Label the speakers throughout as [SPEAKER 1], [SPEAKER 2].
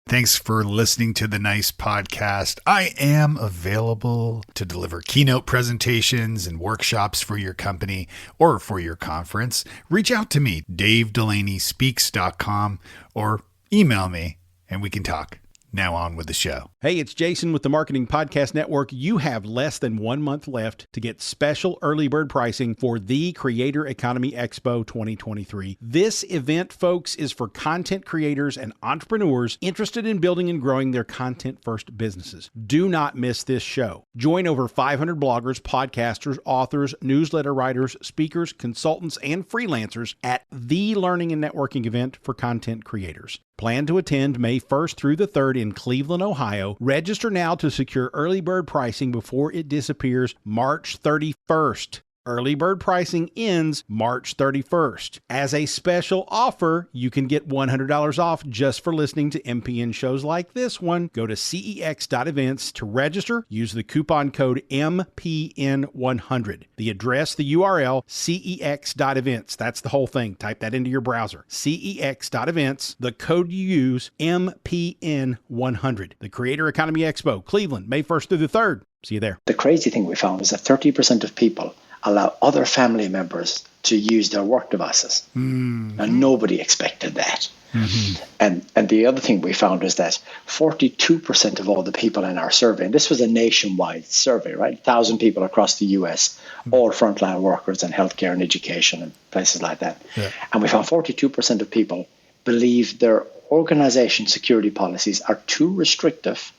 [SPEAKER 1] Thanks for listening to the Nice Podcast. I am available to deliver keynote presentations and workshops for your company or for your conference. Reach out to me, davedelaney.speaks.com, or email me and we can talk. Now on with the show.
[SPEAKER 2] Hey, it's Jason with the Marketing Podcast Network. You have less than 1 month left to get special early bird pricing for the Creator Economy Expo 2023. This event, folks, is for content creators and entrepreneurs interested in building and growing their content-first businesses. Do not miss this show. Join over 500 bloggers, podcasters, authors, newsletter writers, speakers, consultants, and freelancers at the learning and networking event for content creators. Plan to attend May 1st through the 3rd in Cleveland, Ohio. Register now to secure early bird pricing before it disappears March 31st. Early bird pricing ends March 31st. As a special offer, you can get $100 off just for listening to MPN shows like this one. Go to cex.events to register. Use the coupon code MPN100. The address, the URL, cex.events. That's the whole thing. Type that into your browser. cex.events. The code you use, MPN100. The Creator Economy Expo, Cleveland, May 1st through the 3rd. See you there.
[SPEAKER 3] The crazy thing we found is that 30% of people allow other family members to use their work devices. Mm-hmm. And nobody expected that. Mm-hmm. And the other thing we found is that 42% of all the people in our survey, and this was a nationwide survey, right? 1,000 people across the US, all frontline workers in healthcare and education and places like that. Yeah. And we found 42% of people believe their organization security policies are too restrictive,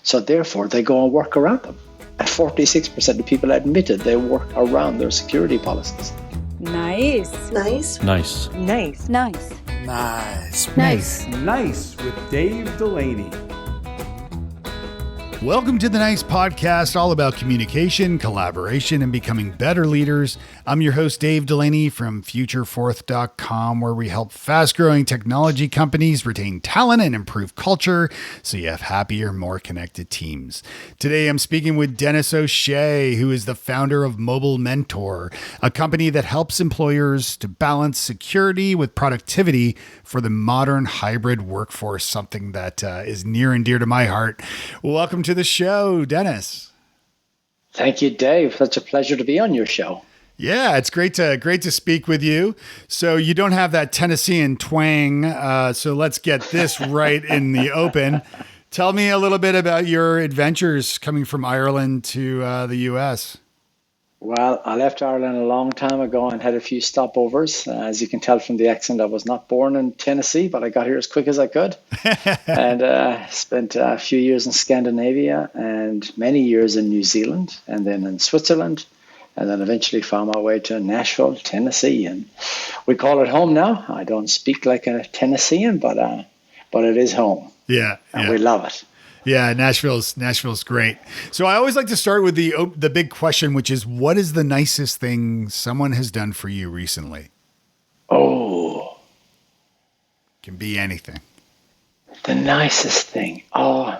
[SPEAKER 3] so therefore they go and work around them. And 46% of people admitted they work around their security policies.
[SPEAKER 4] Nice.
[SPEAKER 5] Nice.
[SPEAKER 6] Nice.
[SPEAKER 4] Nice. Nice.
[SPEAKER 1] Nice.
[SPEAKER 4] Nice.
[SPEAKER 2] Nice with Dave Delaney.
[SPEAKER 1] Welcome to the Nice Podcast, all about communication, collaboration, and becoming better leaders. I'm your host, Dave Delaney from Futureforth.com, where we help fast-growing technology companies retain talent and improve culture so you have happier, more connected teams. Today, I'm speaking with Denis O'Shea, who is the founder of Mobile Mentor, a company that helps employers to balance security with productivity for the modern hybrid workforce, something that is near and dear to my heart. Welcome to the show, Denis.
[SPEAKER 3] Thank you, Dave. Such a pleasure to be on your show.
[SPEAKER 1] Yeah, it's great to speak with you. So you don't have that Tennessean twang, so let's get this right in the open. Tell me a little bit about your adventures coming from Ireland to the U.S.
[SPEAKER 3] Well, I left Ireland a long time ago and had a few stopovers. As you can tell from the accent, I was not born in Tennessee, but I got here as quick as I could. And spent a few years in Scandinavia and many years in New Zealand and then in Switzerland. And then eventually found my way to Nashville, Tennessee. And we call it home now. I don't speak like a Tennessean, but it is home.
[SPEAKER 1] Yeah.
[SPEAKER 3] And we love it.
[SPEAKER 1] Yeah, Nashville's great. So I always like to start with the big question, which is, what is the nicest thing someone has done for you recently?
[SPEAKER 3] Oh.
[SPEAKER 1] Can be anything.
[SPEAKER 3] The nicest thing. Oh,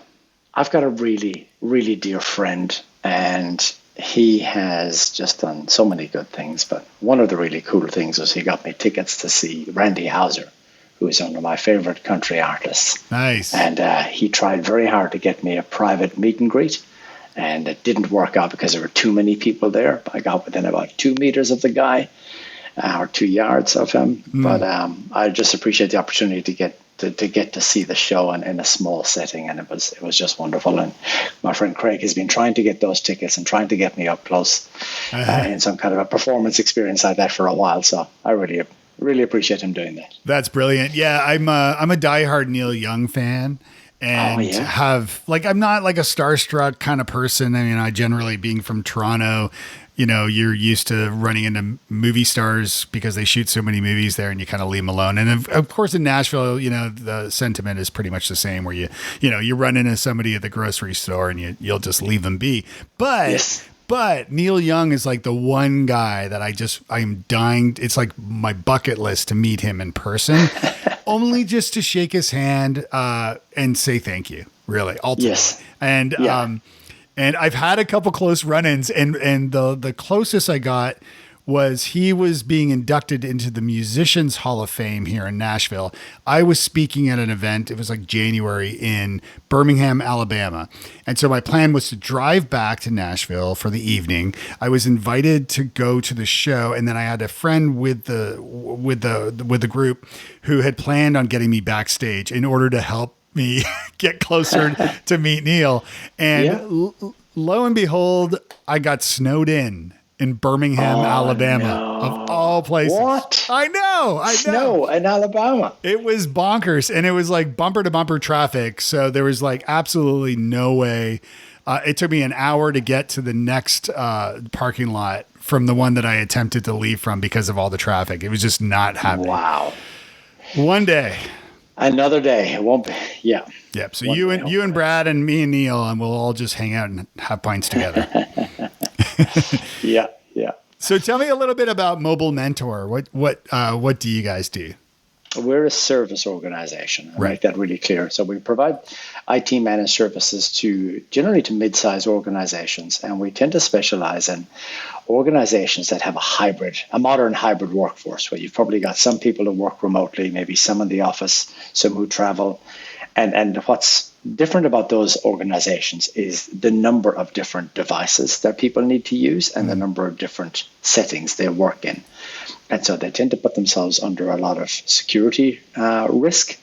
[SPEAKER 3] I've got a really, really dear friend, and he has just done so many good things. But one of the really cool things was he got me tickets to see Randy Houser, who is one of my favorite country artists.
[SPEAKER 1] Nice.
[SPEAKER 3] And he tried very hard to get me a private meet and greet, and it didn't work out because there were too many people there. I got within about 2 meters of the guy, or 2 yards of him. But I just appreciate the opportunity to get to see the show in a small setting, and it was just wonderful. And my friend Craig has been trying to get those tickets and trying to get me up close in some kind of a performance experience like that for a while. So I really appreciate him doing that.
[SPEAKER 1] That's brilliant. Yeah, I'm a diehard Neil Young fan, and I'm not like a starstruck kind of person. I mean, I generally, being from Toronto, you're used to running into movie stars because they shoot so many movies there, and you kind of leave them alone. And of course, in Nashville, the sentiment is pretty much the same, where you run into somebody at the grocery store and you'll just leave them be. But yes. But Neil Young is like the one guy that I'm dying. It's like my bucket list to meet him in person, only just to shake his hand and say thank you, really, ultimately.
[SPEAKER 3] Yes.
[SPEAKER 1] And and I've had a couple close run-ins, and the closest I got was he was being inducted into the Musicians Hall of Fame here in Nashville. I was speaking at an event. It was like January in Birmingham, Alabama. And so my plan was to drive back to Nashville for the evening. I was invited to go to the show, and then I had a friend with the group who had planned on getting me backstage in order to help me get closer to meet Neil. And lo and behold, I got snowed in Birmingham, Alabama, of all places.
[SPEAKER 3] What?
[SPEAKER 1] I know.
[SPEAKER 3] Snow in Alabama.
[SPEAKER 1] It was bonkers, and it was like bumper to bumper traffic. So there was like absolutely no way. It took me an hour to get to the next parking lot from the one that I attempted to leave from because of all the traffic. It was just not happening.
[SPEAKER 3] Wow.
[SPEAKER 1] One day.
[SPEAKER 3] Another day. It won't be. Yeah.
[SPEAKER 1] Yep. So you and Brad and me and Neil, and we'll all just hang out and have pints together.
[SPEAKER 3] Yeah.
[SPEAKER 1] So tell me a little bit about Mobile Mentor. What do you guys do?
[SPEAKER 3] We're a service organization. I'll make that really clear. So we provide IT managed services generally to mid-sized organizations, and we tend to specialize in organizations that have a modern hybrid workforce, where you've probably got some people who work remotely, maybe some in the office, some who travel. And what's different about those organizations is the number of different devices that people need to use and the number of different settings they work in. And so they tend to put themselves under a lot of security risk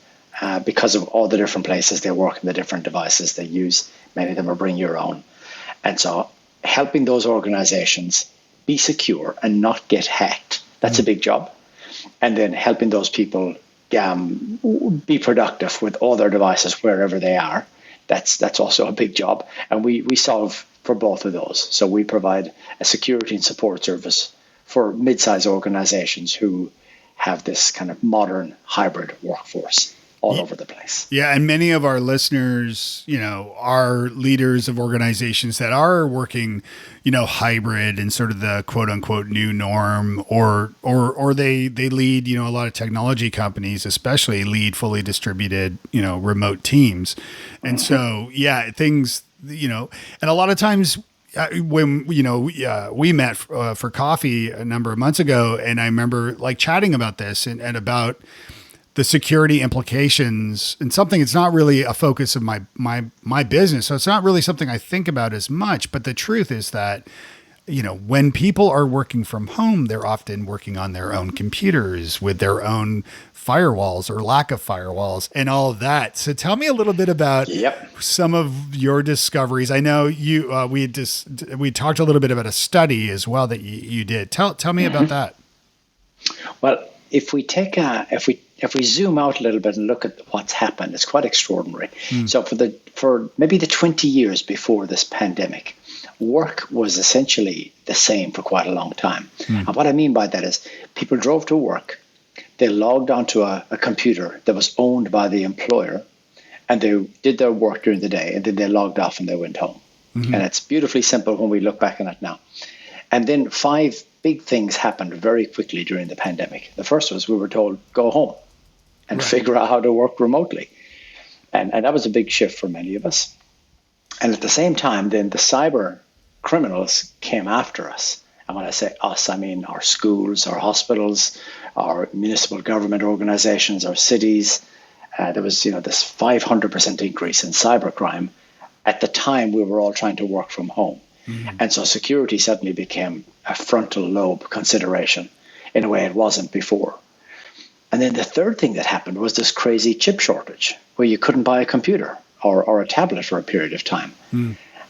[SPEAKER 3] because of all the different places they work and the different devices they use. Many of them are bring your own. And so helping those organizations be secure and not get hacked, that's a big job. And then helping those people be productive with all their devices wherever they are. That's also a big job. And we solve for both of those. So we provide a security and support service for mid-sized organizations who have this kind of modern hybrid workforce all over the place.
[SPEAKER 1] Yeah. And many of our listeners, are leaders of organizations that are working, hybrid and sort of the quote unquote new norm, or they lead, a lot of technology companies, especially lead fully distributed, remote teams. And so, things, and a lot of times when, we met for coffee a number of months ago, and I remember like chatting about this and about the security implications, and something it's not really a focus of my business. So it's not really something I think about as much, but the truth is that, when people are working from home, they're often working on their own computers with their own firewalls or lack of firewalls and all of that. So tell me a little bit about some of your discoveries. I know we talked a little bit about a study as well that you did. Tell me about that.
[SPEAKER 3] Well, if we zoom out a little bit and look at what's happened, it's quite extraordinary. So for maybe the 20 years before this pandemic, work was essentially the same for quite a long time. And what I mean by that is people drove to work, they logged onto a computer that was owned by the employer, and they did their work during the day, and then they logged off and they went home. And it's beautifully simple when we look back on it now. And then 5 big things happened very quickly during the pandemic. The first was we were told, go home and figure out how to work remotely. And that was a big shift for many of us. And at the same time, then the cyber criminals came after us. And when I say us, I mean our schools, our hospitals, our municipal government organizations, our cities. There was, this 500% increase in cybercrime. At the time, we were all trying to work from home. And so security suddenly became a frontal lobe consideration in a way it wasn't before. And then the third thing that happened was this crazy chip shortage where you couldn't buy a computer or a tablet for a period of time.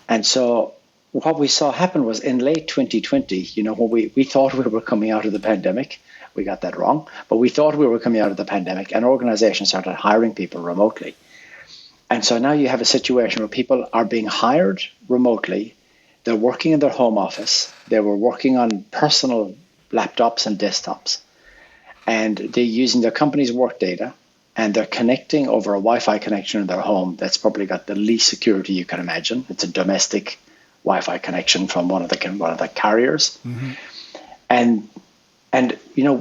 [SPEAKER 3] And so what we saw happen was in late 2020, when we thought we were coming out of the pandemic, we got that wrong, but we thought we were coming out of the pandemic, and organizations started hiring people remotely. And so now you have a situation where people are being hired remotely. They're working in their home office. They were working on personal laptops and desktops. And they're using their company's work data, and they're connecting over a Wi-Fi connection in their home that's probably got the least security you can imagine. It's a domestic Wi-Fi connection from one of the carriers. And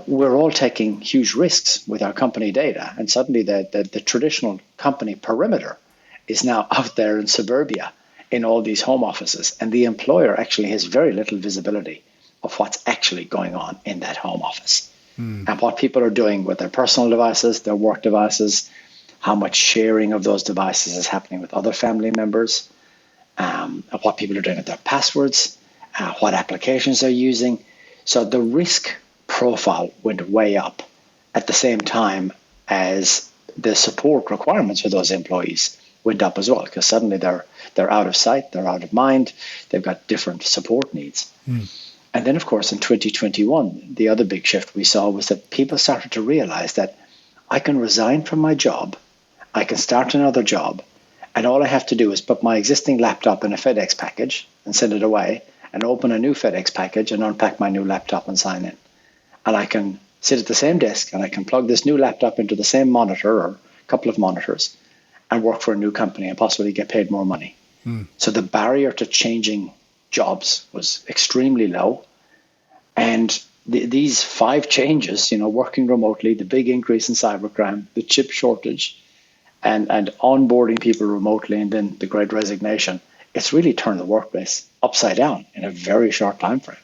[SPEAKER 3] we're all taking huge risks with our company data. And suddenly the traditional company perimeter is now out there in suburbia in all these home offices, and the employer actually has very little visibility of what's actually going on in that home office and what people are doing with their personal devices, their work devices, how much sharing of those devices is happening with other family members, what people are doing with their passwords, what applications they're using. So the risk profile went way up at the same time as the support requirements for those employees went up as well, because suddenly they're out of sight, they're out of mind, they've got different support needs. And then, of course, in 2021, the other big shift we saw was that people started to realize that I can resign from my job, I can start another job, and all I have to do is put my existing laptop in a FedEx package and send it away, and open a new FedEx package and unpack my new laptop and sign in. And I can sit at the same desk and I can plug this new laptop into the same monitor or a couple of monitors and work for a new company and possibly get paid more money. So the barrier to changing jobs was extremely low. And these 5 changes, working remotely, the big increase in cybercrime, the chip shortage, and onboarding people remotely, and then the great resignation, it's really turned the workplace upside down in a very short time frame.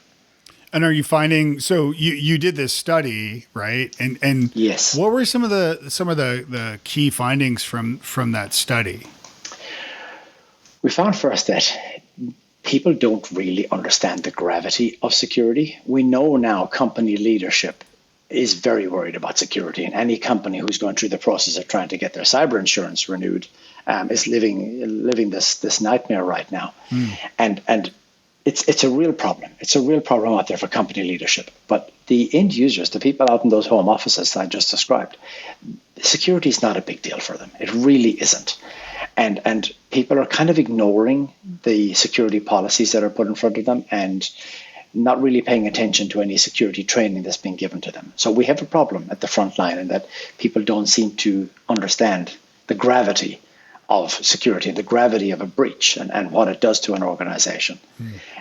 [SPEAKER 1] And are you finding, so you did this study, right? And
[SPEAKER 3] yes,
[SPEAKER 1] what were some of the key findings from that study?
[SPEAKER 3] We found first that people don't really understand the gravity of security. We know now company leadership is very worried about security, and any company who's going through the process of trying to get their cyber insurance renewed is living this nightmare right now. And it's a real problem. It's a real problem out there for company leadership. But the end users, the people out in those home offices that I just described, security is not a big deal for them. It really isn't. And people are kind of ignoring the security policies that are put in front of them and not really paying attention to any security training that's being given to them. So we have a problem at the front line in that people don't seem to understand the gravity of security, the gravity of a breach and what it does to an organization.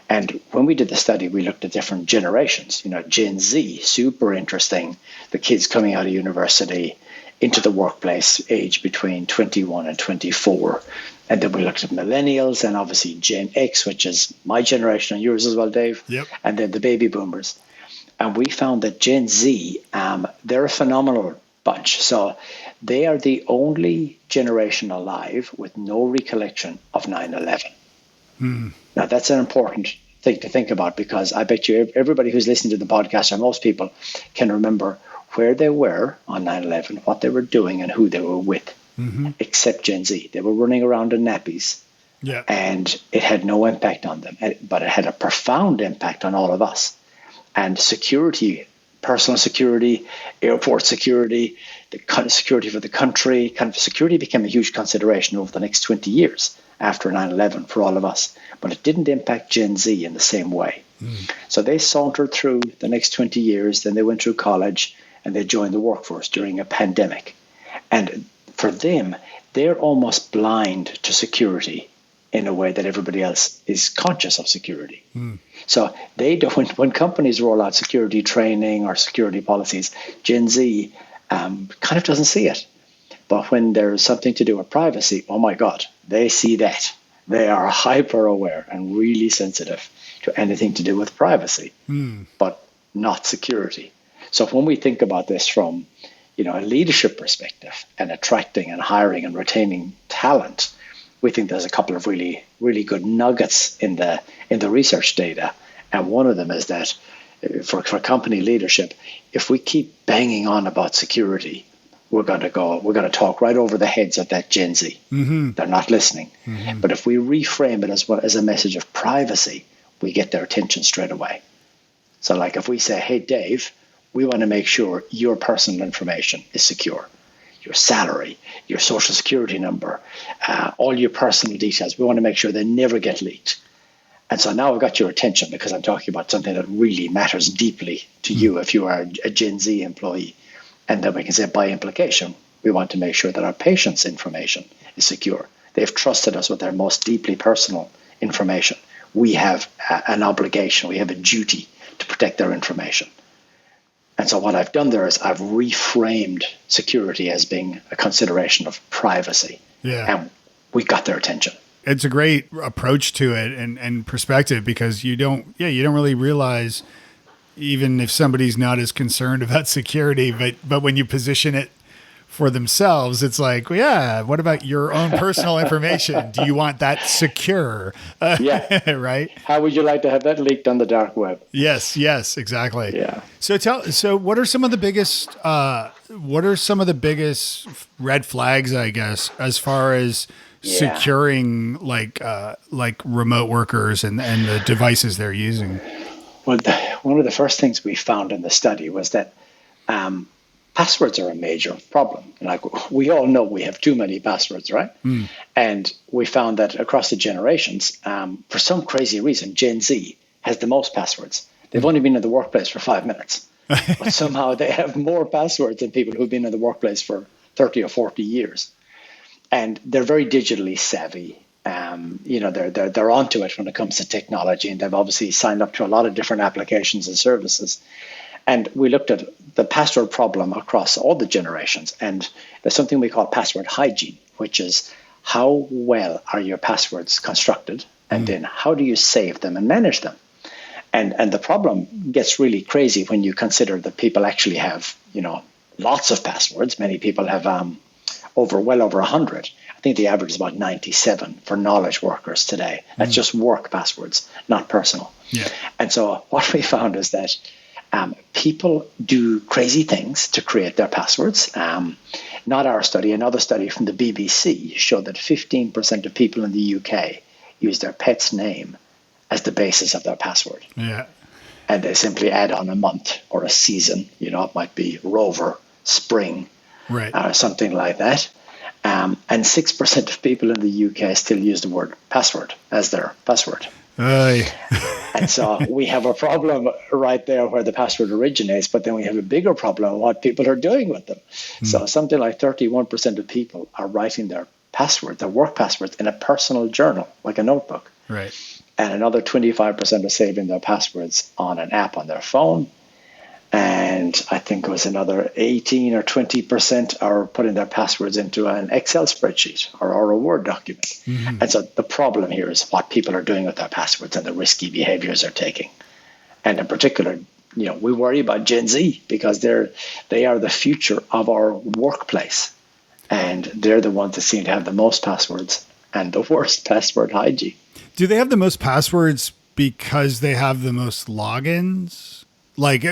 [SPEAKER 3] And when we did the study, we looked at different generations, Gen Z, super interesting, the kids coming out of university into the workplace, age between 21 and 24. And then we looked at millennials and obviously Gen X, which is my generation and yours as well, Dave.
[SPEAKER 1] Yep.
[SPEAKER 3] And then the baby boomers. And we found that Gen Z, they're a phenomenal bunch. So they are the only generation alive with no recollection of 9/11. Now, that's an important thing to think about, because I bet you everybody who's listening to the podcast, or most people, can remember where they were on 9/11, what they were doing, and who they were with, except Gen Z. They were running around in nappies, and it had no impact on them, but it had a profound impact on all of us. And security, personal security, airport security, the kind of security for the country, kind of security became a huge consideration over the next 20 years after 9/11 for all of us. But it didn't impact Gen Z in the same way. So they sauntered through the next 20 years, then they went through college, and they joined the workforce during a pandemic. And for them, they're almost blind to security in a way that everybody else is conscious of security. So they don't, when companies roll out security training or security policies, Gen Z kind of doesn't see it. But when there's something to do with privacy, oh my God, they see that. They are hyper aware and really sensitive to anything to do with privacy, but not security. So when we think about this from, a leadership perspective and attracting and hiring and retaining talent, we think there's a couple of really, really good nuggets in the research data. And one of them is that for company leadership, if we keep banging on about security, we're going to talk right over the heads of that Gen Z. They're not listening. But if we reframe it as a message of privacy, we get their attention straight away. So like if we say, hey, Dave, we want to make sure your personal information is secure. Your salary, your social security number, all your personal details. We want to make sure they never get leaked. And so now I've got your attention because I'm talking about something that really matters deeply to you if you are a Gen Z employee. And then we can say, by implication, we want to make sure that our patients' information is secure. They've trusted us with their most deeply personal information. We have an obligation, we have a duty to protect their information. And so what I've done there is I've reframed security as being a consideration of privacy. And we got their attention.
[SPEAKER 1] It's a great approach to it and perspective, because you don't really realize even if somebody's not as concerned about security, but when you position it for themselves, it's like, well, yeah, what about your own personal information? Do you want that secure?
[SPEAKER 3] Yeah.
[SPEAKER 1] Right.
[SPEAKER 3] How would you like to have that leaked on the dark web?
[SPEAKER 1] Yes, exactly.
[SPEAKER 3] Yeah.
[SPEAKER 1] So what are some of the biggest red flags, I guess, as far as securing like remote workers and the devices they're using?
[SPEAKER 3] Well, one of the first things we found in the study was that passwords are a major problem. Like, we all know we have too many passwords, right? And we found that across the generations, for some crazy reason, Gen Z has the most passwords. They've only been in the workplace for 5 minutes, but somehow they have more passwords than people who've been in the workplace for 30 or 40 years. And they're very digitally savvy. They're onto it when it comes to technology, and they've obviously signed up to a lot of different applications and services. And we looked at the password problem across all the generations. And there's something we call password hygiene, which is how well are your passwords constructed? And then how do you save them and manage them? And the problem gets really crazy when you consider that people actually have, lots of passwords. Many people have well over 100. I think the average is about 97 for knowledge workers today. That's just work passwords, not personal.
[SPEAKER 1] Yeah.
[SPEAKER 3] And so what we found is that people do crazy things to create their passwords. Not our study, another study from the BBC showed that 15% of people in the UK use their pet's name as the basis of their password.
[SPEAKER 1] Yeah.
[SPEAKER 3] And they simply add on a month or a season. It might be Rover, Spring,
[SPEAKER 1] right,
[SPEAKER 3] or something like that. And 6% of people in the UK still use the word password as their password. And so we have a problem right there where the password originates, but then we have a bigger problem of what people are doing with them. So something like 31% of people are writing their password, their work passwords, in a personal journal, like a notebook.
[SPEAKER 1] Right.
[SPEAKER 3] And another 25% are saving their passwords on an app on their phone. And I think it was another 18 or 20% are putting their passwords into an Excel spreadsheet or a Word document. And so the problem here is what people are doing with their passwords and the risky behaviors they're taking. And in particular, we worry about Gen Z because they are the future of our workplace. And they're the ones that seem to have the most passwords and the worst password hygiene.
[SPEAKER 1] Do they have the most passwords because they have the most logins? Like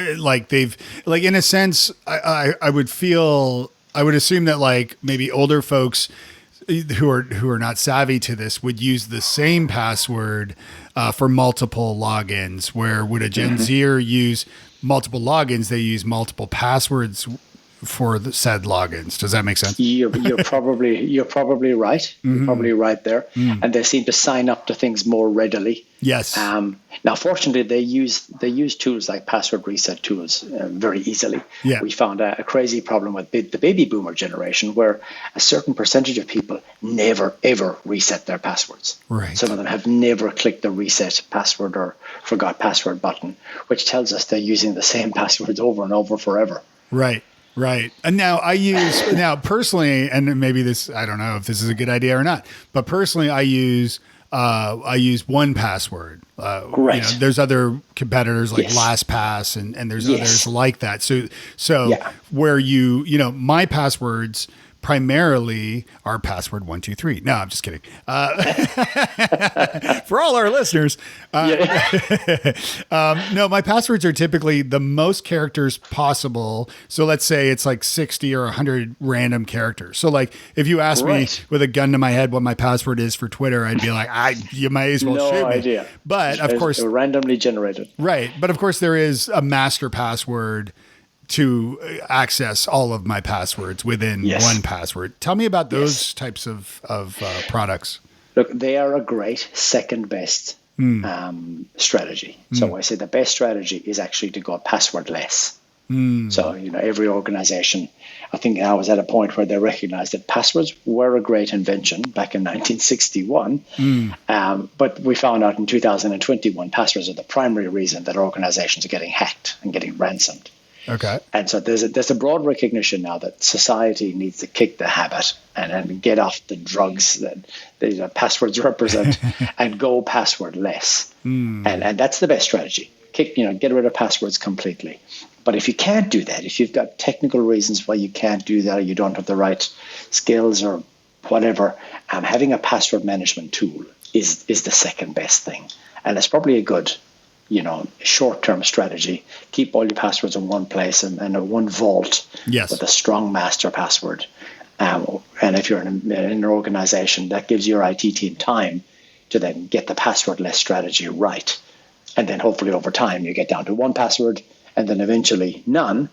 [SPEAKER 1] they've, like, in a sense, I would assume that like maybe older folks who are not savvy to this would use the same password for multiple logins, where would a Gen Zer use multiple logins? They use multiple passwords for the said logins. Does that make sense?
[SPEAKER 3] You're probably right. You're probably right there. And they seem to sign up to things more readily.
[SPEAKER 1] Yes.
[SPEAKER 3] Now, fortunately, they use tools like password reset tools very easily.
[SPEAKER 1] Yeah.
[SPEAKER 3] We found a crazy problem with the baby boomer generation, where a certain percentage of people never ever reset their passwords.
[SPEAKER 1] Right.
[SPEAKER 3] Some of them have never clicked the reset password or forgot password button, which tells us they're using the same passwords over and over forever.
[SPEAKER 1] Right. Right. And now personally, and maybe this, I don't know if this is a good idea or not, but personally I use 1Password.
[SPEAKER 3] Great.
[SPEAKER 1] There's other competitors like
[SPEAKER 3] Yes.
[SPEAKER 1] LastPass and there's
[SPEAKER 3] Yes.
[SPEAKER 1] others like that. So where my passwords primarily are password 123. No, I'm just kidding. For all our listeners, no, my passwords are typically the most characters possible. So let's say it's like 60 or 100 random characters. So like if you ask me with a gun to my head what my password is for Twitter, I'd be like, you might as well shoot me.
[SPEAKER 3] No idea.
[SPEAKER 1] But of course,
[SPEAKER 3] randomly generated.
[SPEAKER 1] Right. But of course there is a master password to access all of my passwords within 1Password. Tell me about those types of products.
[SPEAKER 3] Look, they are a great second best strategy. So I say the best strategy is actually to go passwordless. So, every organization, I think now is at a point where they recognize that passwords were a great invention back in 1961. But we found out in 2021, passwords are the primary reason that organizations are getting hacked and getting ransomed.
[SPEAKER 1] Okay.
[SPEAKER 3] And so there's a broad recognition now that society needs to kick the habit and get off the drugs that the passwords represent and go passwordless. And that's the best strategy. get rid of passwords completely. But if you can't do that, if you've got technical reasons why you can't do that, or you don't have the right skills or whatever, having a password management tool is the second best thing. And it's probably a good, short-term strategy. Keep all your passwords in one place and one vault with a strong master password. And if you're in an organization, that gives your IT team time to then get the passwordless strategy right. And then hopefully over time, you get down to one password and then eventually none,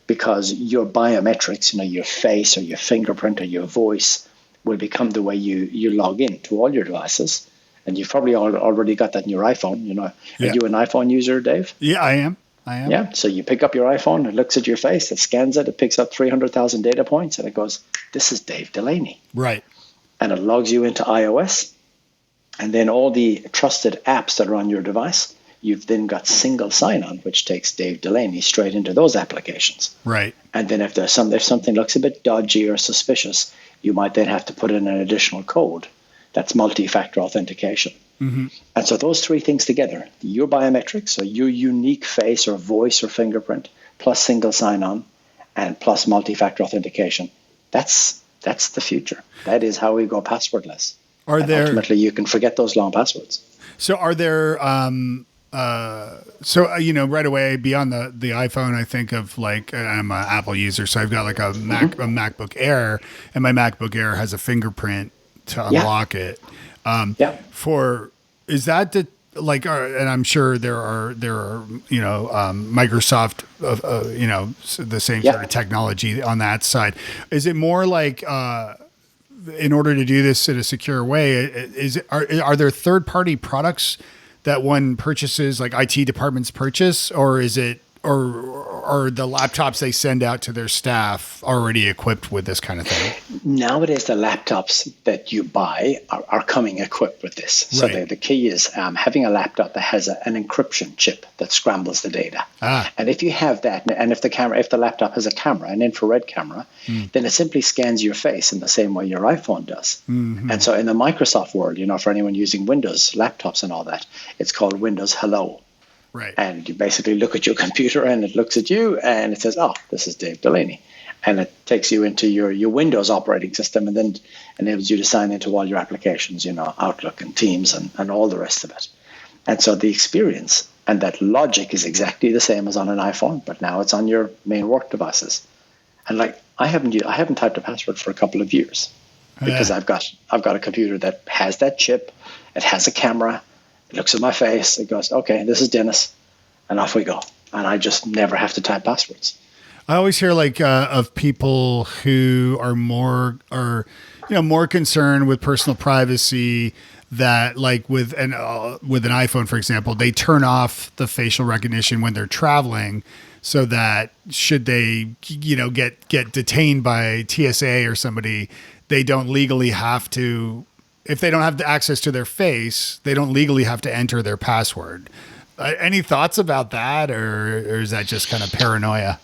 [SPEAKER 3] because your biometrics, your face or your fingerprint or your voice will become the way you log in to all your devices. And you've probably already got that in your iPhone. Are you an iPhone user, Dave?
[SPEAKER 1] Yeah, I am.
[SPEAKER 3] Yeah. So you pick up your iPhone, it looks at your face, it scans it, it picks up 300,000 data points, and it goes, "This is Dave Delaney."
[SPEAKER 1] Right.
[SPEAKER 3] And it logs you into iOS. And then all the trusted apps that are on your device, you've then got single sign-on, which takes Dave Delaney straight into those applications.
[SPEAKER 1] Right.
[SPEAKER 3] And then if something looks a bit dodgy or suspicious, you might then have to put in an additional code. That's multi-factor authentication. Mm-hmm. And so those three things together, your biometrics, so your unique face or voice or fingerprint, plus single sign-on, and plus multi-factor authentication, that's the future. That is how we go passwordless. Ultimately, you can forget those long passwords.
[SPEAKER 1] So are there, right away beyond the iPhone, I think of I'm an Apple user, so I've got like a MacBook Air, and my MacBook Air has a fingerprint to unlock it. Is that and I'm sure there are Microsoft, the same sort of technology on that side. Is it more like, in order to do this in a secure way, are there third-party products that one purchases, like IT departments purchase, or is it, or the laptops they send out to their staff already equipped with this kind of thing?
[SPEAKER 3] Nowadays, the laptops that you buy are coming equipped with this. So the key is having a laptop that has an encryption chip that scrambles the data. And if you have that, and if the laptop has a camera, an infrared camera, then it simply scans your face in the same way your iPhone does. Mm-hmm. And so in the Microsoft world, for anyone using Windows laptops and all that, it's called Windows Hello.
[SPEAKER 1] Right.
[SPEAKER 3] And you basically look at your computer and it looks at you and it says, "Oh, this is Dave Delaney." And it takes you into your Windows operating system and then enables you to sign into all your applications, Outlook and Teams and all the rest of it. And so the experience and that logic is exactly the same as on an iPhone, but now it's on your main work devices. And I haven't typed a password for a couple of years because I've got a computer that has that chip, it has a camera, it looks at my face, it goes, "Okay, this is Dennis," and off we go. And I just never have to type passwords.
[SPEAKER 1] I always hear of people who are more concerned with personal privacy, that with an iPhone, for example, they turn off the facial recognition when they're traveling, so that should they get detained by TSA or somebody, they don't legally have to. If they don't have the access to their face, they don't legally have to enter their password. Any thoughts about that, or is that just kind of paranoia?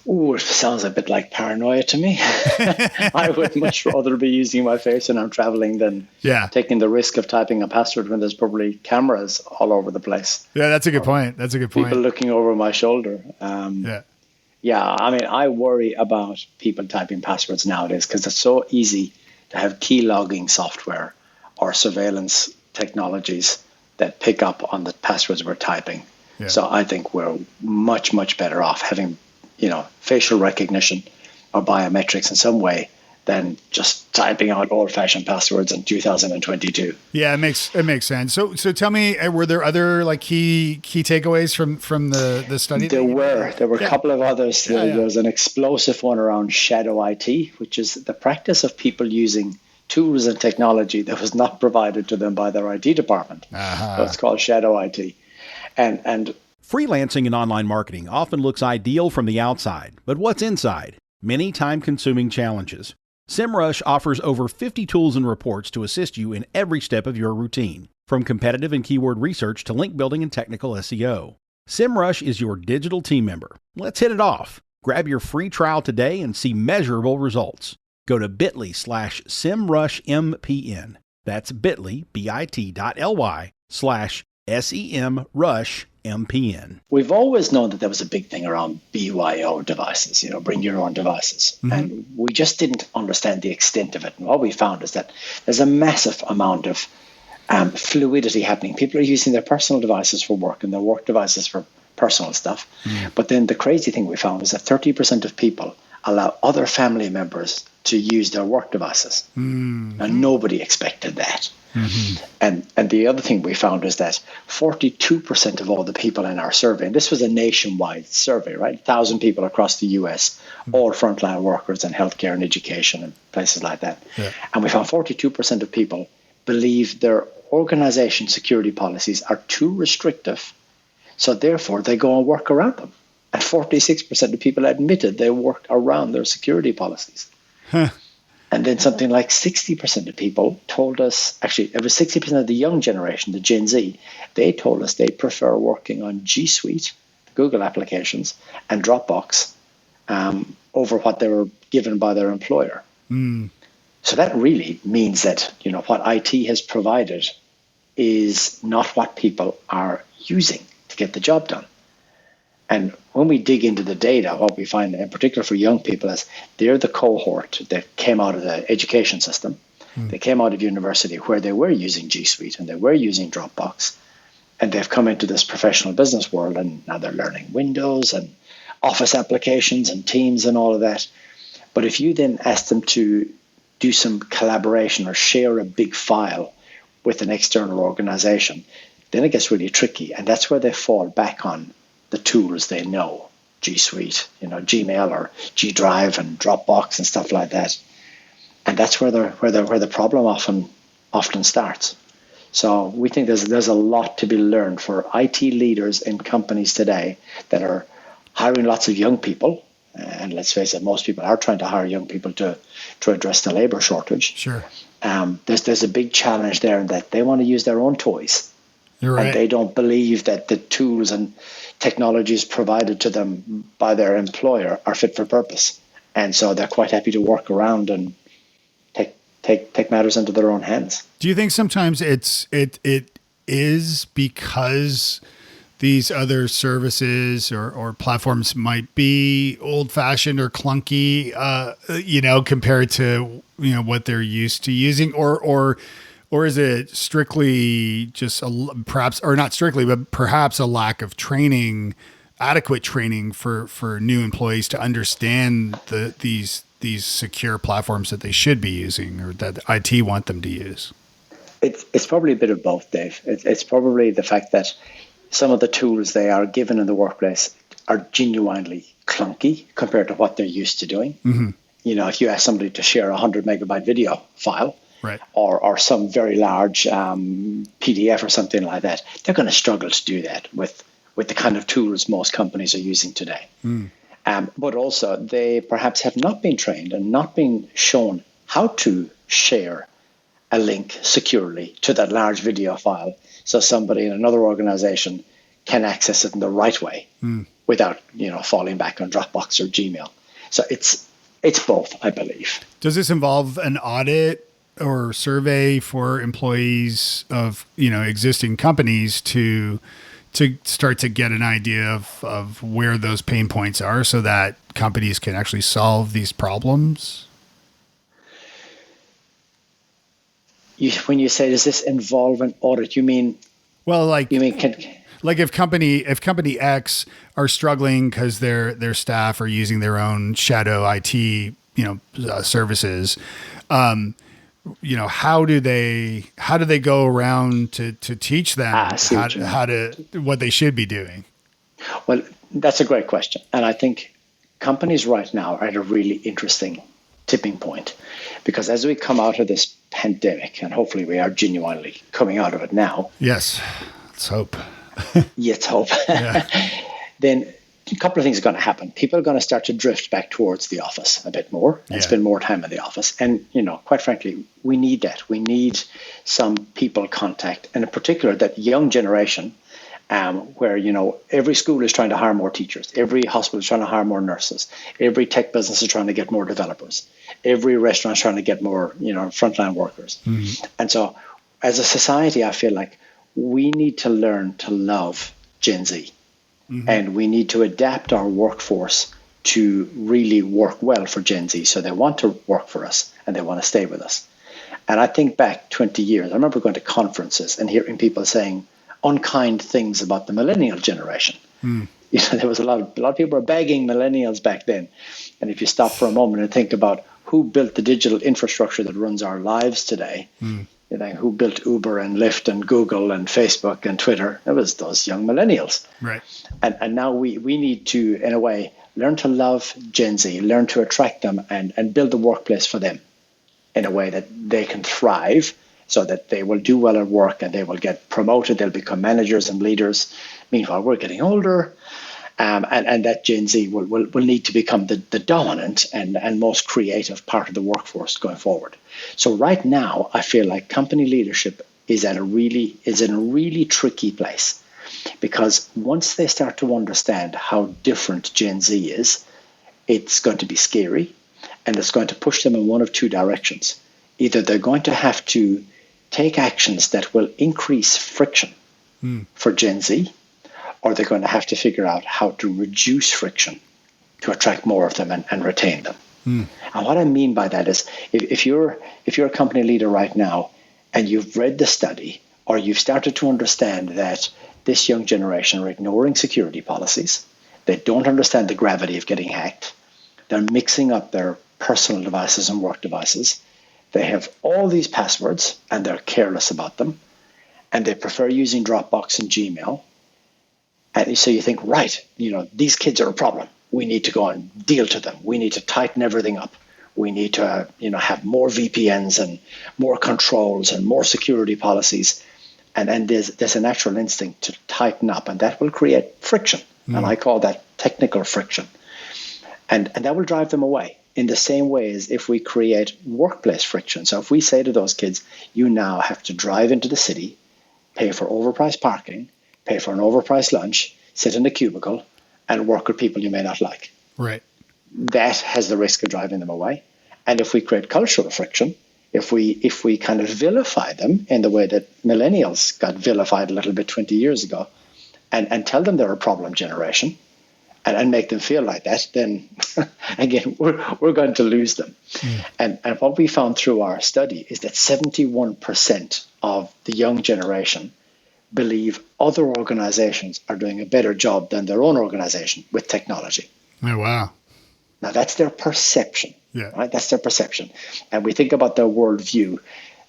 [SPEAKER 3] Ooh, it sounds a bit like paranoia to me. I would much rather be using my face when I'm traveling than taking the risk of typing a password when there's probably cameras all over the place.
[SPEAKER 1] Yeah, that's a good point.
[SPEAKER 3] People looking over my shoulder. I worry about people typing passwords nowadays because it's so easy to have key logging software or surveillance technologies that pick up on the passwords we're typing. Yeah. So I think we're much, much better off having, facial recognition or biometrics in some way than just typing out old-fashioned passwords in 2022.
[SPEAKER 1] Yeah, it makes sense. So tell me, were there other key takeaways from the study?
[SPEAKER 3] There were a couple of others. There was an explosive one around shadow IT, which is the practice of people using tools and technology that was not provided to them by their IT department. So it's called shadow IT. And
[SPEAKER 2] freelancing and online marketing often looks ideal from the outside, but what's inside? Many time-consuming challenges. SEMrush offers over 50 tools and reports to assist you in every step of your routine, from competitive and keyword research to link building and technical SEO. SEMrush is your digital team member. Let's hit it off. Grab your free trial today and see measurable results. Go to bit.ly/SEMrushMPN. That's bit.ly, bit.ly/SEMrushMPN MPN.
[SPEAKER 3] We've always known that there was a big thing around BYO devices, bring your own devices. Mm-hmm. And we just didn't understand the extent of it. And what we found is that there's a massive amount of fluidity happening. People are using their personal devices for work and their work devices for personal stuff. Mm. But then the crazy thing we found is that 30% of people allow other family members to use their work devices. Mm. And nobody expected that. Mm-hmm. And the other thing we found is that 42% of all the people in our survey, and this was a nationwide survey, right? 1,000 people across the US, all frontline workers in healthcare and education and places like that. Yeah. And we found 42% of people believe their organization security policies are too restrictive, so therefore they go and work around them. And 46% of people admitted they work around their security policies. Huh. And then something like 60% of people told us, actually, it was 60% of the young generation, the Gen Z, they told us they prefer working on G Suite, Google applications, and Dropbox over what they were given by their employer. Mm. So that really means that, what IT has provided is not what people are using to get the job done. And when we dig into the data, what we find, in particular for young people, is they're the cohort that came out of the education system. Mm. They came out of university where they were using G Suite and they were using Dropbox. And they've come into this professional business world, and now they're learning Windows and Office applications and Teams and all of that. But if you then ask them to do some collaboration or share a big file with an external organization, then it gets really tricky. And that's where they fall back on the tools they know, G Suite, Gmail or G Drive and Dropbox and stuff like that. And that's where the problem often starts. So we think there's a lot to be learned for IT leaders in companies today that are hiring lots of young people. And let's face it, most people are trying to hire young people to address the labor shortage.
[SPEAKER 1] Sure.
[SPEAKER 3] There's a big challenge there in that they want to use their own toys.
[SPEAKER 1] You're right.
[SPEAKER 3] And they don't believe that the tools and technologies provided to them by their employer are fit for purpose. And so they're quite happy to work around and take matters into their own hands.
[SPEAKER 1] Do you think sometimes it is because these other services or platforms might be old-fashioned or clunky, compared to, what they're used to using, or is it strictly just perhaps a lack of training, adequate training for new employees to understand these secure platforms that they should be using or that IT want them to use?
[SPEAKER 3] It's probably a bit of both, Dave. It's probably the fact that some of the tools they are given in the workplace are genuinely clunky compared to what they're used to doing. Mm-hmm. If you ask somebody to share a 100 megabyte video file, right, or some very large PDF or something like that, they're going to struggle to do that with the kind of tools most companies are using today. Mm. But also, they perhaps have not been trained and not been shown how to share a link securely to that large video file so somebody in another organization can access it in the right way without, falling back on Dropbox or Gmail. So it's both, I believe.
[SPEAKER 1] Does this involve an audit or survey for employees of, existing companies to start to get an idea of where those pain points are so that companies can actually solve these problems?
[SPEAKER 3] When you say, does this involve an audit, you mean?
[SPEAKER 1] Well, like if company X are struggling because their staff are using their own shadow IT, services, how do they go around to teach them what they should be doing?
[SPEAKER 3] Well, that's a great question. And I think companies right now are at a really interesting tipping point, because as we come out of this pandemic, and hopefully we are genuinely coming out of it now.
[SPEAKER 1] Yes. Let's hope.
[SPEAKER 3] Let's hope. Yeah. Then a couple of things are going to happen. People are going to start to drift back towards the office a bit more and spend more time in the office. And, quite frankly, we need that. We need some people contact, and in particular that young generation where, every school is trying to hire more teachers. Every hospital is trying to hire more nurses. Every tech business is trying to get more developers. Every restaurant is trying to get more, frontline workers. Mm-hmm. And so as a society, I feel like we need to learn to love Gen Z. And we need to adapt our workforce to really work well for Gen Z. So they want to work for us and they want to stay with us. And I think back 20 years, I remember going to conferences and hearing people saying unkind things about the millennial generation. There was a lot of people were bagging millennials back then. And if you stop for a moment and think about who built the digital infrastructure that runs our lives today, who built Uber and Lyft and Google and Facebook and Twitter, it was those young millennials.
[SPEAKER 1] Right.
[SPEAKER 3] And now we need to, in a way, learn to love Gen Z, learn to attract them and build the workplace for them in a way that they can thrive so that they will do well at work and they will get promoted, they'll become managers and leaders. Meanwhile, we're getting older, and that Gen Z will need to become the dominant and most creative part of the workforce going forward. So right now, I feel like company leadership is in a really tricky place, because once they start to understand how different Gen Z is, it's going to be scary, and it's going to push them in one of two directions. Either they're going to have to take actions that will increase friction for Gen Z, or they're going to have to figure out how to reduce friction to attract more of them and retain them. And what I mean by that is, if you're a company leader right now and you've read the study, or you've started to understand that this young generation are ignoring security policies, they don't understand the gravity of getting hacked, they're mixing up their personal devices and work devices, they have all these passwords and they're careless about them, and they prefer using Dropbox and Gmail. And so you think, right, these kids are a problem. We need to go and deal to them. We need to tighten everything up. We need to, have more VPNs and more controls and more security policies. And there's a natural instinct to tighten up, and that will create friction. And I call that technical friction. And that will drive them away in the same way as if we create workplace friction. So if we say to those kids, you now have to drive into the city, pay for overpriced parking, pay for an overpriced lunch, sit in a cubicle, and work with people you may not like.
[SPEAKER 1] Right.
[SPEAKER 3] That has the risk of driving them away. And if we create cultural friction, if we kind of vilify them in the way that millennials got vilified a little bit 20 years ago, and tell them they're a problem generation, and make them feel like that, then again, we're going to lose them. And what we found through our study is that 71% of the young generation believe other organizations are doing a better job than their own organization with technology.
[SPEAKER 1] Oh, wow.
[SPEAKER 3] Now, that's their perception.
[SPEAKER 1] Yeah.
[SPEAKER 3] Right? That's their perception. And we think about their worldview.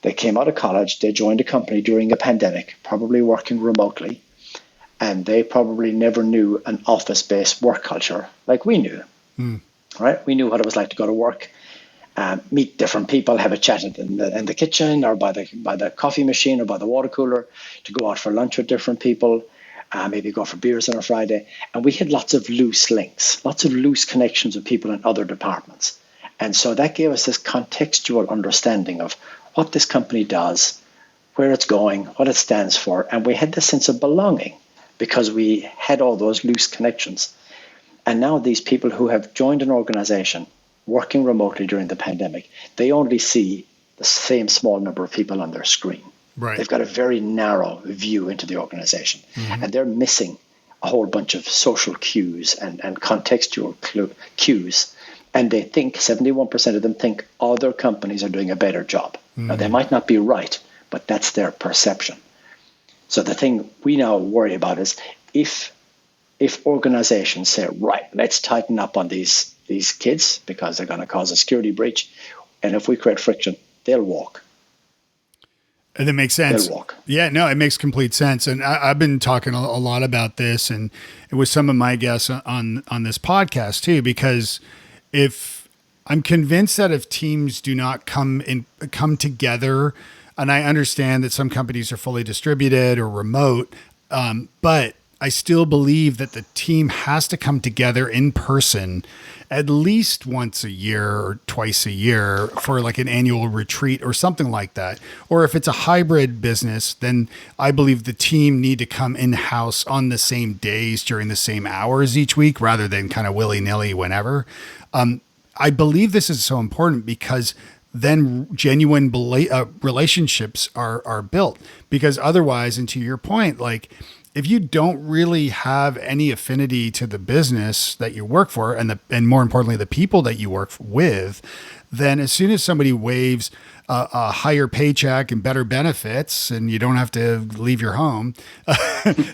[SPEAKER 3] They came out of college, they joined a company during a pandemic, probably working remotely, and they probably never knew an office-based work culture like we knew. Right? We knew what it was like to go to work, meet different people, have a chat in the kitchen or by the coffee machine or by the water cooler, to go out for lunch with different people, maybe go for beers on a Friday. And we had lots of loose links, lots of loose connections with people in other departments. And so that gave us this contextual understanding of what this company does, where it's going, what it stands for. And we had this sense of belonging because we had all those loose connections. And now these people who have joined an organization working remotely during the pandemic, they only see the same small number of people on their screen.
[SPEAKER 1] Right.
[SPEAKER 3] They've got a very narrow view into the organization, and they're missing a whole bunch of social cues and contextual cues. And they think, 71% of them think other companies are doing a better job. Now, they might not be right, but that's their perception. So the thing we now worry about is if organizations say, right, let's tighten up on these kids because they're going to cause a security breach, and if we create friction, they'll walk.
[SPEAKER 1] And that makes sense.
[SPEAKER 3] They'll walk.
[SPEAKER 1] Yeah, no, it makes complete sense. And I've been talking a lot about this, and it was some of my guests on this podcast too, because if I'm convinced that if teams do not come together, and I understand that some companies are fully distributed or remote, but I still believe that the team has to come together in person at least once a year or twice a year for like an annual retreat or something like that. Or if it's a hybrid business, then I believe the team need to come in-house on the same days during the same hours each week rather than kind of willy-nilly whenever. I believe this is so important because then genuine relationships are built, because otherwise, and to your point, like if you don't really have any affinity to the business that you work for and more importantly, the people that you work with, then as soon as somebody waves a higher paycheck and better benefits and you don't have to leave your home,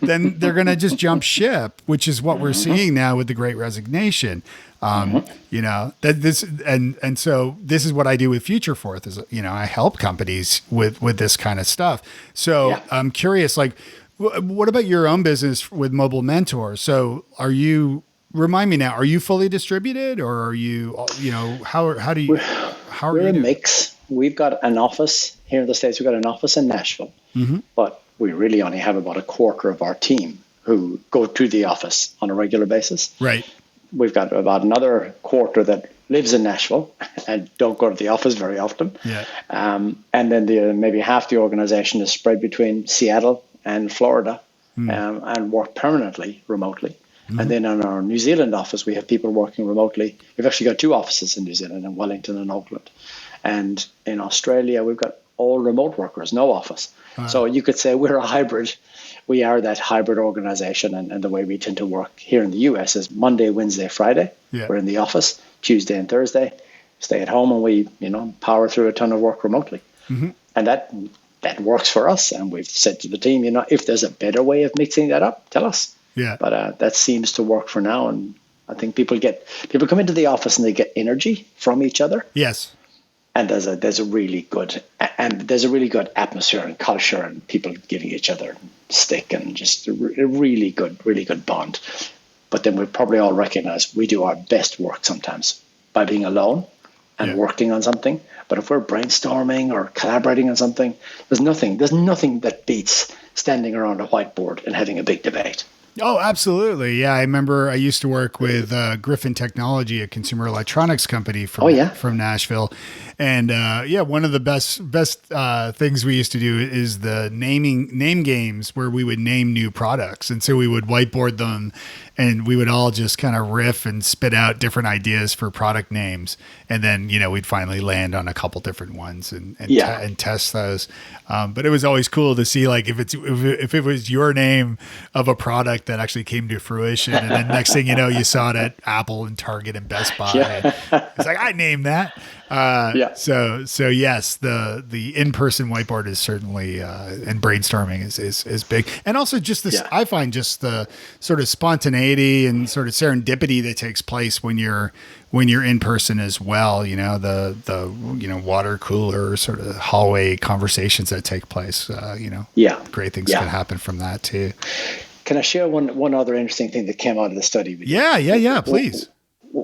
[SPEAKER 1] then they're going to just jump ship, which is what we're seeing now with the Great Resignation. You know, that this, and so this is what I do with Futureforth is, you know, I help companies with this kind of stuff. So I'm curious, like, what about your own business with Mobile Mentor? So remind me now, are you fully distributed or are you, you know, how are you?
[SPEAKER 3] We're a mix. We've got an office here in the States. We've got an office in Nashville, but we really only have about a quarter of our team who go to the office on a regular basis.
[SPEAKER 1] Right.
[SPEAKER 3] We've got about another quarter that lives in Nashville and don't go to the office very often.
[SPEAKER 1] Yeah.
[SPEAKER 3] And then maybe half the organization is spread between Seattle and Florida and work permanently remotely. And then in our New Zealand office, we have people working remotely. We've actually got two offices in New Zealand, in Wellington and Auckland. And in Australia, we've got all remote workers, no office. So you could say we're a hybrid. We are that hybrid organization. And the way we tend to work here in the US is Monday, Wednesday, Friday. Yeah. We're in the office. Tuesday and Thursday, stay at home, and we, you know, power through a ton of work remotely. And that works for us. And we've said to the team, you know, if there's a better way of mixing that up, tell us.
[SPEAKER 1] Yeah.
[SPEAKER 3] But that seems to work for now. And I think people come into the office and they get energy from each other.
[SPEAKER 1] Yes.
[SPEAKER 3] And there's a really good atmosphere and culture and people giving each other stick and just a really good bond. But then we probably all recognize we do our best work sometimes by being alone and working on something. But if we're brainstorming or collaborating on something, there's nothing that beats standing around a whiteboard and having a big debate.
[SPEAKER 1] Oh, absolutely. Yeah. I remember I used to work with Griffin Technology, a consumer electronics company from Nashville. And one of the best things we used to do is the name games where we would name new products. And so we would whiteboard them and we would all just kind of riff and spit out different ideas for product names. And then, you know, we'd finally land on a couple different ones and test those. But it was always cool to see, like, if it was your name of a product that actually came to fruition. And then next thing you know, you saw it at Apple and Target and Best Buy. Yeah. It's like, I named that. So yes, the in-person whiteboard is certainly, and brainstorming is big. And also just this, I find just the sort of spontaneity and sort of serendipity that takes place when you're in person as well, you know, the water cooler sort of hallway conversations that take place, great things can happen from that too.
[SPEAKER 3] Can I share one other interesting thing that came out of the study?
[SPEAKER 1] Yeah, please.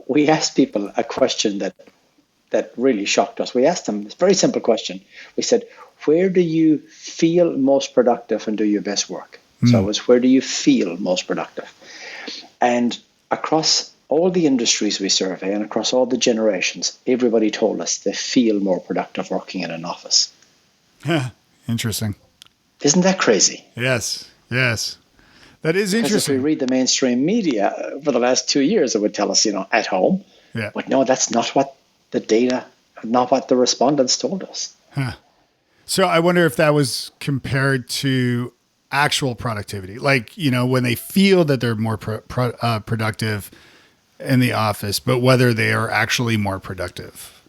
[SPEAKER 3] We asked people a question that really shocked us. We asked them this very simple question. We said, where do you feel most productive and do your best work? So it was, where do you feel most productive? And across all the industries we survey and across all the generations, everybody told us they feel more productive working in an office.
[SPEAKER 1] Interesting.
[SPEAKER 3] Isn't that crazy?
[SPEAKER 1] Yes. That is interesting.
[SPEAKER 3] Because if we read the mainstream media for the last 2 years, it would tell us, you know, at home. Yeah. But no, that's not what the data, not what the respondents told us.
[SPEAKER 1] So I wonder if that was compared to actual productivity, like, you know, when they feel that they're more productive in the office, but whether they are actually more productive.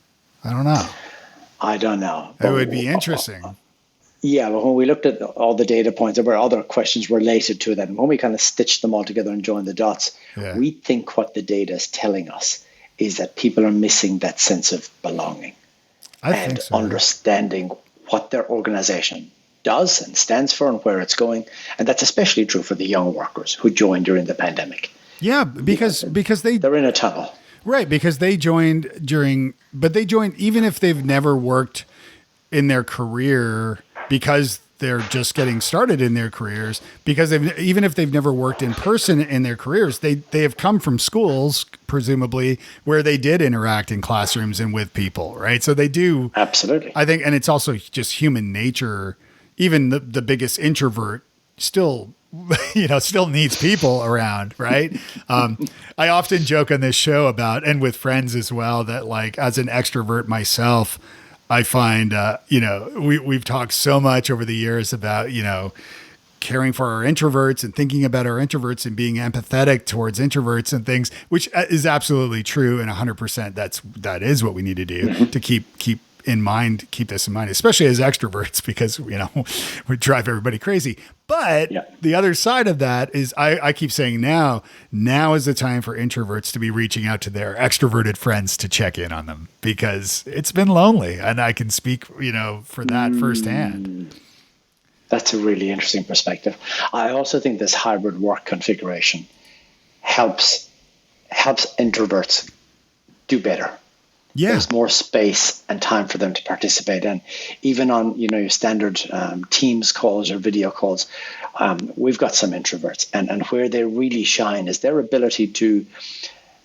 [SPEAKER 1] I don't know. It would be interesting.
[SPEAKER 3] Yeah, but when we looked at all the data points, there were other questions related to that. And when we kind of stitched them all together and joined the dots, we think what the data is telling us is that people are missing that sense of belonging and understanding what their organization does and stands for and where it's going. And that's especially true for the young workers who joined during the pandemic.
[SPEAKER 1] Yeah, because
[SPEAKER 3] they're in a tunnel.
[SPEAKER 1] Right, because they joined even if they've never worked in their career, because they're just getting started in their careers, because even if they've never worked in person in their careers, they have come from schools, presumably, where they did interact in classrooms and with people, right? So they do. Absolutely. I think, and it's also just human nature. Even the biggest introvert still needs people around, right? I often joke on this show about, and with friends as well, that, like, as an extrovert myself, I find, we've talked so much over the years about, caring for our introverts and thinking about our introverts and being empathetic towards introverts and things, which is absolutely true. And 100% that is what we need to do to keep this in mind, especially as extroverts, because, we drive everybody crazy. But the other side of that is I keep saying now is the time for introverts to be reaching out to their extroverted friends to check in on them, because it's been lonely, and I can speak, for that firsthand.
[SPEAKER 3] That's a really interesting perspective. I also think this hybrid work configuration helps introverts do better.
[SPEAKER 1] Yeah.
[SPEAKER 3] There's more space and time for them to participate in. Even on, your standard Teams calls or video calls, we've got some introverts. And where they really shine is their ability to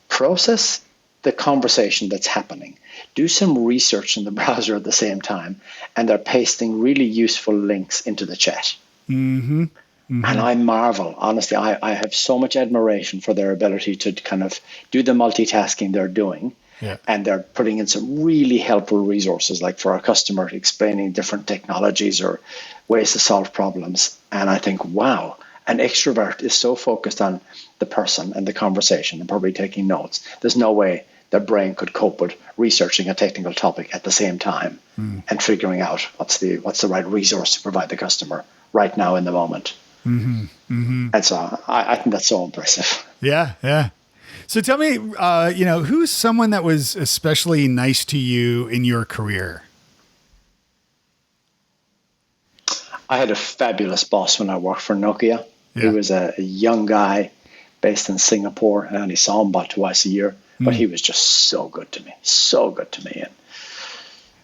[SPEAKER 3] process the conversation that's happening, do some research in the browser at the same time, and they're pasting really useful links into the chat. Mm-hmm. Mm-hmm. And I marvel, honestly, I have so much admiration for their ability to kind of do the multitasking they're doing. Yeah. And they're putting in some really helpful resources, like for our customer, explaining different technologies or ways to solve problems. And I think, wow, an extrovert is so focused on the person and the conversation and probably taking notes. There's no way their brain could cope with researching a technical topic at the same time and figuring out what's the right resource to provide the customer right now in the moment. Mm-hmm. Mm-hmm. And so I think that's so impressive.
[SPEAKER 1] Yeah, yeah. So tell me, who's someone that was especially nice to you in your career?
[SPEAKER 3] I had a fabulous boss when I worked for Nokia. Yeah. He was a young guy based in Singapore. I only saw him about twice a year, but he was just so good to me. And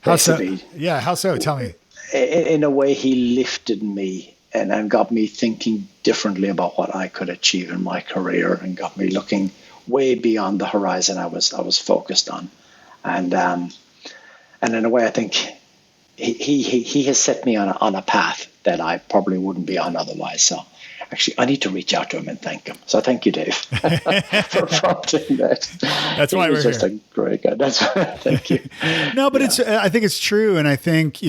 [SPEAKER 1] how so? Yeah, how so? Tell me.
[SPEAKER 3] In a way, he lifted me and got me thinking differently about what I could achieve in my career, and got me looking way beyond the horizon I was focused on, and in a way, I think he has set me on a path that I probably wouldn't be on otherwise. So, actually, I need to reach out to him and thank him. So, thank you, Dave, for prompting that.
[SPEAKER 1] That's why we're
[SPEAKER 3] just
[SPEAKER 1] here.
[SPEAKER 3] A great guy. Thank you.
[SPEAKER 1] No, but I think it's true, and I think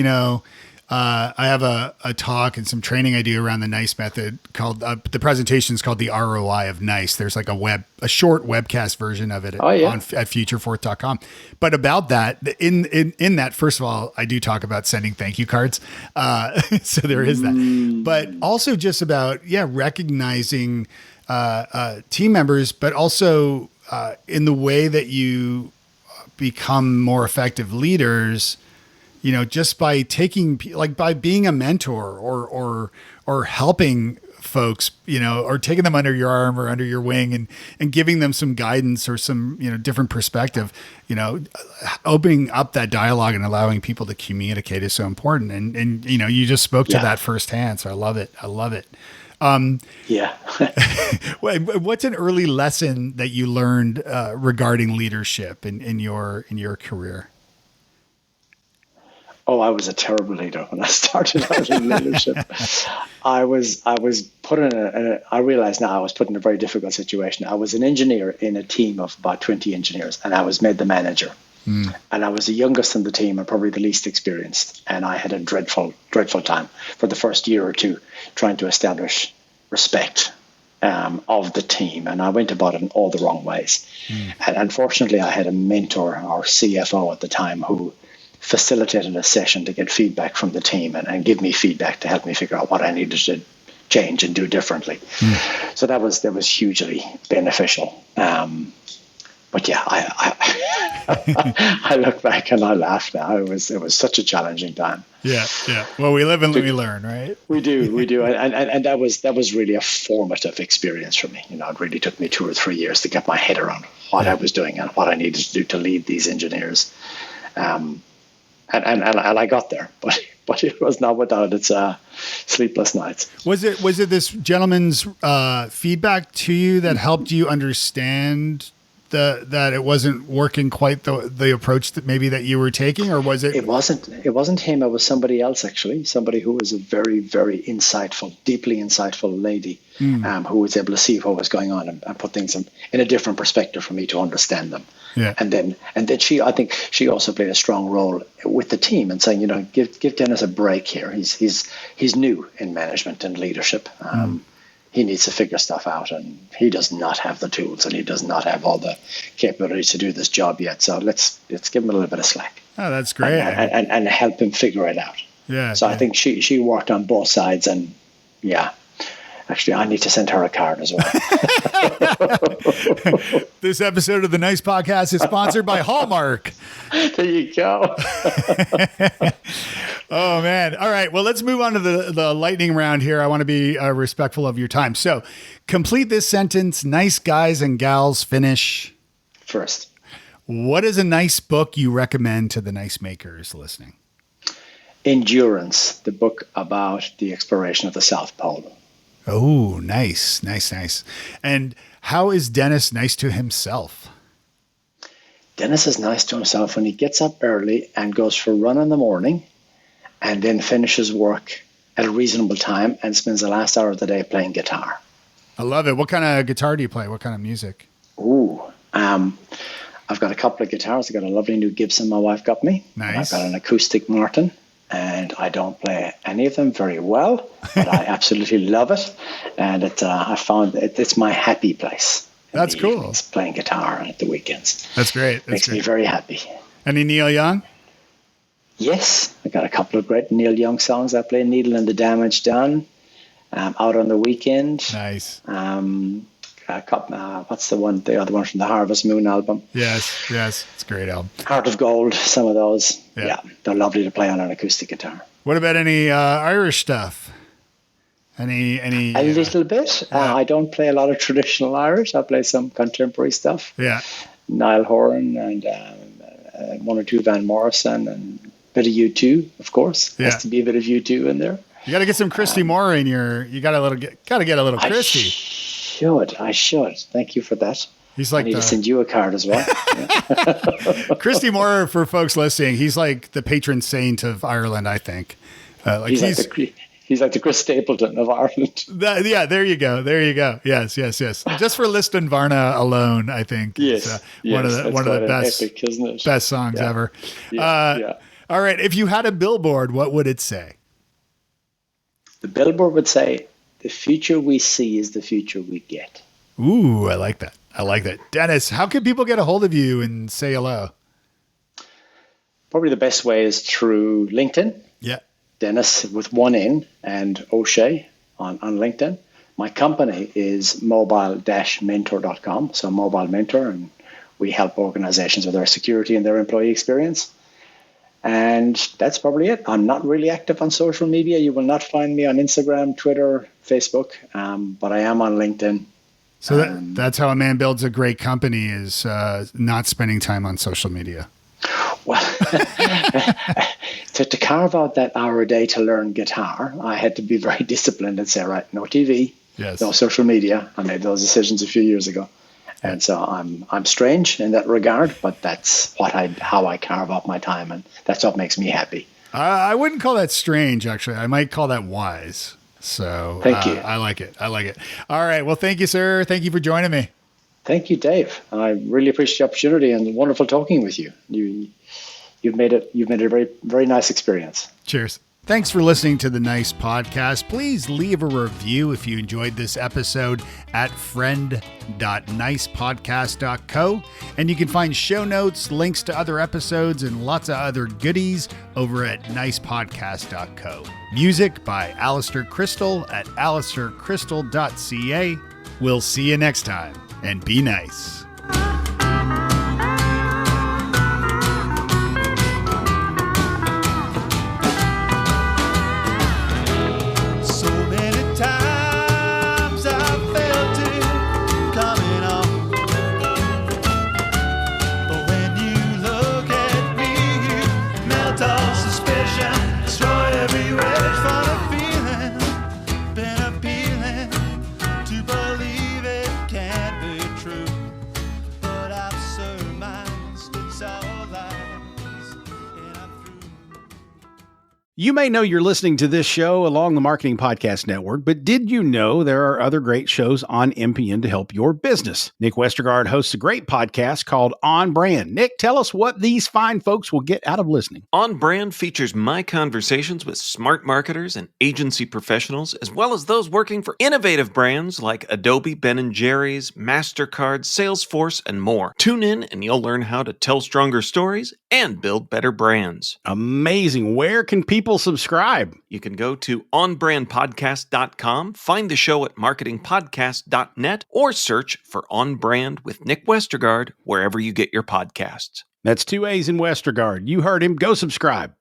[SPEAKER 1] I have a talk and some training I do around the NICE method called the presentation is called the ROI of NICE. There's like a short webcast version of it at futureforth.com. But about that, in that, first of all, I do talk about sending thank you cards. So there is that, but also just about, recognizing team members, but also in the way that you become more effective leaders, just by by being a mentor or helping folks, or taking them under your arm or under your wing and giving them some guidance or some, different perspective, opening up that dialogue and allowing people to communicate is so important. And you just spoke to that firsthand. So I love it. What's an early lesson that you learned regarding leadership in your career?
[SPEAKER 3] Oh, I was a terrible leader when I started out in leadership. I was put in I realize now I was put in a very difficult situation. I was an engineer in a team of about 20 engineers, and I was made the manager. And I was the youngest in the team and probably the least experienced. And I had a dreadful, dreadful time for the first year or two trying to establish respect of the team. And I went about it in all the wrong ways. And unfortunately, I had a mentor, our CFO at the time, who facilitated a session to get feedback from the team and give me feedback to help me figure out what I needed to change and do differently. So that was hugely beneficial. But yeah, I look back and I laugh now. It was such a challenging time.
[SPEAKER 1] Yeah. Well, we live and we learn, right?
[SPEAKER 3] We do, and that was really a formative experience for me. It really took me 2 or 3 years to get my head around what I was doing and what I needed to do to lead these engineers. And I got there, but it was not without its sleepless nights.
[SPEAKER 1] Was it this gentleman's feedback to you that helped you understand that it wasn't working quite the approach that maybe that you were taking, or was it?
[SPEAKER 3] It wasn't him. It was somebody else, actually. Somebody who was a very, very insightful, deeply insightful lady, who was able to see what was going on and put things in a different perspective for me to understand them.
[SPEAKER 1] Yeah.
[SPEAKER 3] And then I think she also played a strong role with the team and saying, give Denis a break here. He's new in management and leadership. He needs to figure stuff out, and he does not have the tools, and he does not have all the capabilities to do this job yet. So let's give him a little bit of slack.
[SPEAKER 1] Oh, that's great.
[SPEAKER 3] And help him figure it out.
[SPEAKER 1] Yeah.
[SPEAKER 3] So I think she worked on both sides, and yeah. Actually, I need to send her a card as well.
[SPEAKER 1] This episode of the Nice Podcast is sponsored by Hallmark.
[SPEAKER 3] There you go.
[SPEAKER 1] Oh, man. All right. Well, let's move on to the lightning round here. I want to be respectful of your time. So complete this sentence. Nice guys and gals finish.
[SPEAKER 3] First.
[SPEAKER 1] What is a nice book you recommend to the nice makers listening?
[SPEAKER 3] Endurance, the book about the exploration of the South Pole.
[SPEAKER 1] Oh, nice. And how is Denis nice to himself?
[SPEAKER 3] Denis is nice to himself when he gets up early and goes for a run in the morning and then finishes work at a reasonable time and spends the last hour of the day playing guitar.
[SPEAKER 1] I love it. What kind of guitar do you play? What kind of music?
[SPEAKER 3] I've got a couple of guitars. I've got a lovely new Gibson my wife got me.
[SPEAKER 1] Nice.
[SPEAKER 3] I've got an acoustic Martin. And I don't play any of them very well, but I absolutely love it. And I found it's my happy place.
[SPEAKER 1] That's cool.
[SPEAKER 3] Evenings, playing guitar at the weekends.
[SPEAKER 1] That's great.
[SPEAKER 3] Makes me very happy.
[SPEAKER 1] Any Neil Young?
[SPEAKER 3] Yes, I got a couple of great Neil Young songs. I play Needle and the Damage Done, Out on the Weekend.
[SPEAKER 1] Nice.
[SPEAKER 3] What's the other one from the Harvest Moon album?
[SPEAKER 1] Yes, it's a great album.
[SPEAKER 3] Heart of Gold, some of those.
[SPEAKER 1] Yeah,
[SPEAKER 3] they're lovely to play on an acoustic guitar.
[SPEAKER 1] What about any Irish stuff? Any?
[SPEAKER 3] A little bit. I don't play a lot of traditional Irish. I play some contemporary stuff.
[SPEAKER 1] Yeah.
[SPEAKER 3] Niall Horan and one or two Van Morrison and a bit of U2, of course.
[SPEAKER 1] Yeah.
[SPEAKER 3] Has to be a bit of U2 in there.
[SPEAKER 1] You got to get some Christy Moore in your. You got to get a little Christy.
[SPEAKER 3] I should. Thank you for that.
[SPEAKER 1] He's like
[SPEAKER 3] I need to send you a card as well.
[SPEAKER 1] Christy Moore, for folks listening, he's like the patron saint of Ireland, I think.
[SPEAKER 3] He's like the Chris Stapleton of Ireland.
[SPEAKER 1] There you go. Yes. Just for Liston Varna alone, I think.
[SPEAKER 3] Yes.
[SPEAKER 1] One of the best,
[SPEAKER 3] epic, isn't it?
[SPEAKER 1] best songs ever.
[SPEAKER 3] Yeah.
[SPEAKER 1] All right. If you had a billboard, what would it say?
[SPEAKER 3] The billboard would say, "The future we see is the future we get."
[SPEAKER 1] Ooh, I like that. Denis, how can people get a hold of you and say hello?
[SPEAKER 3] Probably the best way is through LinkedIn.
[SPEAKER 1] Yeah.
[SPEAKER 3] Denis with one N and O'Shea on LinkedIn. My company is mobile-mentor.com. So Mobile Mentor, and we help organizations with their security and their employee experience. And that's probably it. I'm not really active on social media. You will not find me on Instagram, Twitter, Facebook, but I am on LinkedIn.
[SPEAKER 1] So that's how a man builds a great company, is not spending time on social media.
[SPEAKER 3] Well, to carve out that hour a day to learn guitar, I had to be very disciplined and say, right, no TV, no social media. I made those decisions a few years ago. And so I'm strange in that regard, but that's how I carve out my time, and that's what makes me happy.
[SPEAKER 1] I wouldn't call that strange, actually. I might call that wise. So
[SPEAKER 3] thank you.
[SPEAKER 1] I like it. All right. Well, thank you, sir. Thank you for joining me.
[SPEAKER 3] Thank you, Dave. I really appreciate the opportunity and wonderful talking with you. You've made it a very, very nice experience.
[SPEAKER 1] Cheers. Thanks for listening to the Nice Podcast. Please leave a review if you enjoyed this episode at friend.nicepodcast.co. And you can find show notes, links to other episodes, and lots of other goodies over at nicepodcast.co. Music by Alistair Crystal at alistaircrystal.ca. We'll see you next time, and be nice.
[SPEAKER 2] You may know you're listening to this show along the Marketing Podcast Network, but did you know there are other great shows on MPN to help your business? Nick Westergaard hosts a great podcast called On Brand. Nick, tell us what these fine folks will get out of listening.
[SPEAKER 5] On Brand features my conversations with smart marketers and agency professionals, as well as those working for innovative brands like Adobe, Ben & Jerry's, MasterCard, Salesforce, and more. Tune in and you'll learn how to tell stronger stories and build better brands.
[SPEAKER 2] Amazing. Where can people subscribe?
[SPEAKER 5] You can go to onbrandpodcast.com, find the show at marketingpodcast.net, or search for On Brand with Nick Westergaard wherever you get your podcasts.
[SPEAKER 2] That's 2 A's in Westergaard. You heard him. Go subscribe.